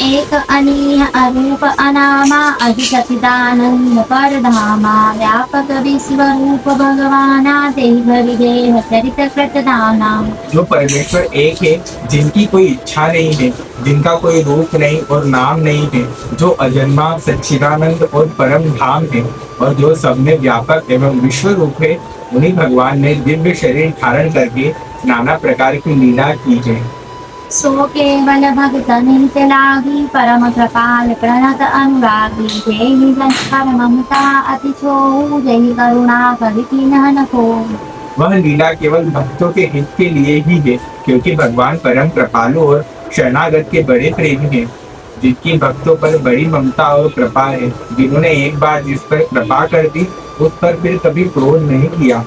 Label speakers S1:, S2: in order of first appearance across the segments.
S1: एक अनीह अरूप अनामा अधिसचिदानंद परधामा व्यापक विश्वरूप भगवाना तेहि भरि देह चरित कृत दाना।
S2: जो परमेश्वर एक है, जिनकी कोई इच्छा नहीं है, जिनका कोई रूप नहीं और नाम नहीं है, जो अजन्मा सच्चिदानंद और परम धाम है और जो सब में व्यापक एवं विश्व रूप है, उन्हीं भगवान ने दिव्य शरीर धारण करके नाना प्रकार की लीला की है।
S1: सो केवल भगत नित लागी परम कृपाल प्रणत अनुरागी जेहि संस्कार ममता अति छोहु जेहि करुणा करि कीन्ह न कोई।
S2: वह लीला केवल भक्तों के हित के लिए ही है, क्योंकि भगवान परम कृपालु और शरणागत के बड़े प्रेमी हैं, जिनकी भक्तों पर बड़ी ममता और कृपा है, जिन्होंने एक बार जिस पर कृपा कर दी उस पर फिर कभी क्रोध नहीं किया।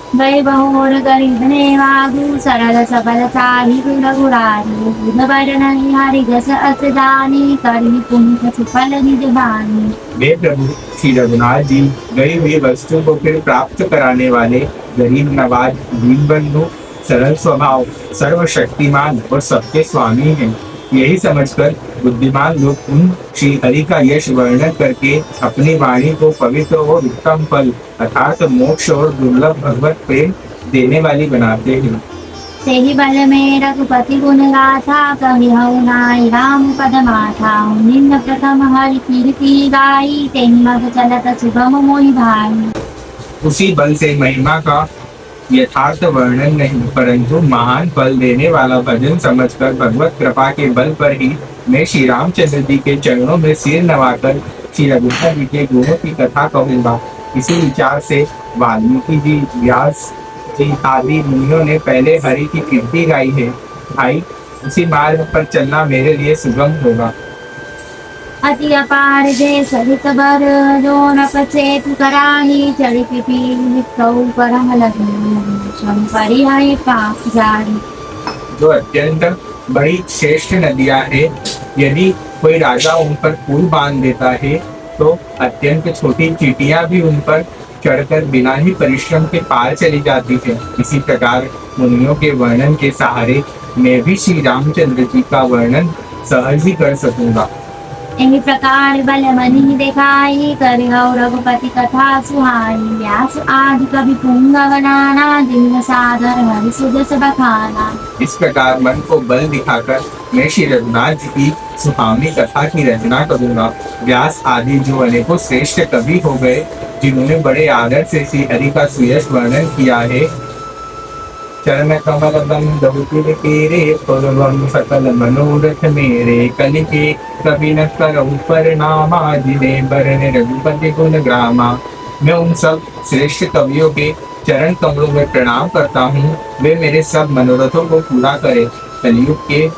S1: वैभवोर गरीब ने वागु सरल सबल साहि गुण गुरारी गुण वर्णहि हरि जस अस जानी करि पुण्य सुफल निज बानी।
S2: वे प्रभु श्री रघुनाथ जी गई हुई वस्तु को फिर प्राप्त कराने वाले गरीब नवाज दीनबंधु सरल स्वभाव सर्वशक्तिमान और सबके स्वामी हैं। यही समझकर बुद्धिमान लोग उन श्री हरि का यश वर्णन करके अपनी वाणी को पवित्र और उत्तम फल अर्थात मोक्ष और दुर्लभ भगवत प्रेम देने वाली बनाते हैं।
S1: तेहि बल में रघुपति गुण गाथा कहिहु नाई राम पद माथा। निम्न प्रथम हरि कीर्ति गाई तेहि मग चलत सुगम मोहि भाई।
S2: उसी बल से महिमा का यथार्थ वर्णन नहीं, परंतु महान फल देने वाला भजन समझकर भगवत कृपा के बल पर ही मैं श्री रामचंद्र जी के चरणों में सिर नवाकर श्री रघुनाथ जी के गुणों की कथा कहूँगा। इसी विचार से वाल्मीकि जी, व्यास जी आदि मुनियों ने पहले हरि की कीर्ति गाई है। भाई, उसी मार्ग पर चलना मेरे लिए सुगम होगा।
S1: अति अपार जय सरित बर जो न पचेत कराही चढ़ी पिपीली कौ परम लगी परिहरि पाप जारी।
S2: जो अत्यंत बड़ी श्रेष्ठ नदियां हैं, यदि कोई राजा उन पर पुल बांध देता है तो अत्यंत छोटी चींटियां भी उन पर चढ़कर बिना ही परिश्रम के पार चली जाती है। इसी प्रकार मुनियों के वर्णन के सहारे मैं भी श्री रामचंद्र जी का वर्णन सहज ही कर सकूंगा।
S1: एहि प्रकार बल मनि देखाई करिहउ रघुपति कथा सुहाई। व्यास आदि कवि पुंगव नाना जिन सादर हरि सुजस बखाना।
S2: इस प्रकार मन को बल दिखाकर मैं श्री रघुनाथ जी की सुहावनी कथा की रचना करूंगा। व्यास आदि जो अनेकों श्रेष्ठ कवि हो गए, जिन्होंने बड़े आदर से श्री हरि का सुयश वर्णन किया है। चरण कमल बंधु तेरे पूर्वम सकल मनोरथ मेरे कलिके कभी न करऊं परिणामा जिने बरन रघुपति गुण ग्रामा। मैं उन सब श्रेष्ठ कवियों के चरण कमलों में प्रणाम करता हूँ, वे मेरे सब मनोरथों को पूरा करे। कलयुग के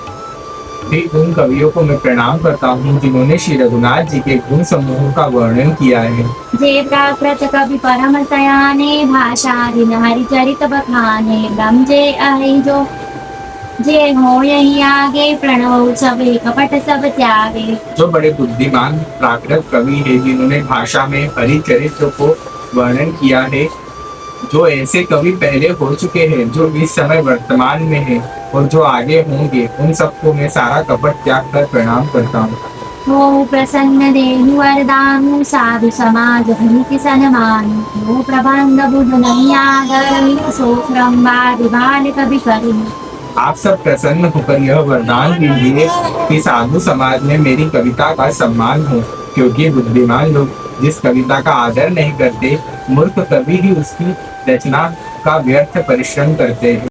S2: भी उन कवियों को मैं प्रणाम करता हूँ, जिन्होंने श्री रघुनाथ जी के गुण समूह का वर्णन किया है।
S1: जे प्राकृत कवि परम सयाने भाषा दिन हरि चरित बखाने। ब्रह्म जे अहि जो जे हो यही आगे प्रणव सब कपट सब त्यागे।
S2: जो बड़े बुद्धिमान प्राकृत कवि है, जिन्होंने भाषा में हरि चरित्र को वर्णन किया है, जो ऐसे कवि पहले हो चुके हैं, जो इस समय वर्तमान में है और जो आगे होंगे, उन सबको मैं सारा कपट त्याग कर प्रणाम करता हूँ।
S1: हो प्रसन्न देहु वरदानु साधु समाज हित सन्मानु। हो प्रबंध बुध नहीं आदर सो क्रमवादि बाल कवि करि।
S2: आप सब प्रसन्न होकर यह वरदान दीजिए कि साधु समाज में मेरी कविता का सम्मान हो, क्योंकि बुद्धिमान लोग जिस कविता का आदर नहीं करते, मूर्ख कवि ही उसकी रचना का व्यर्थ परिश्रम करते हैं।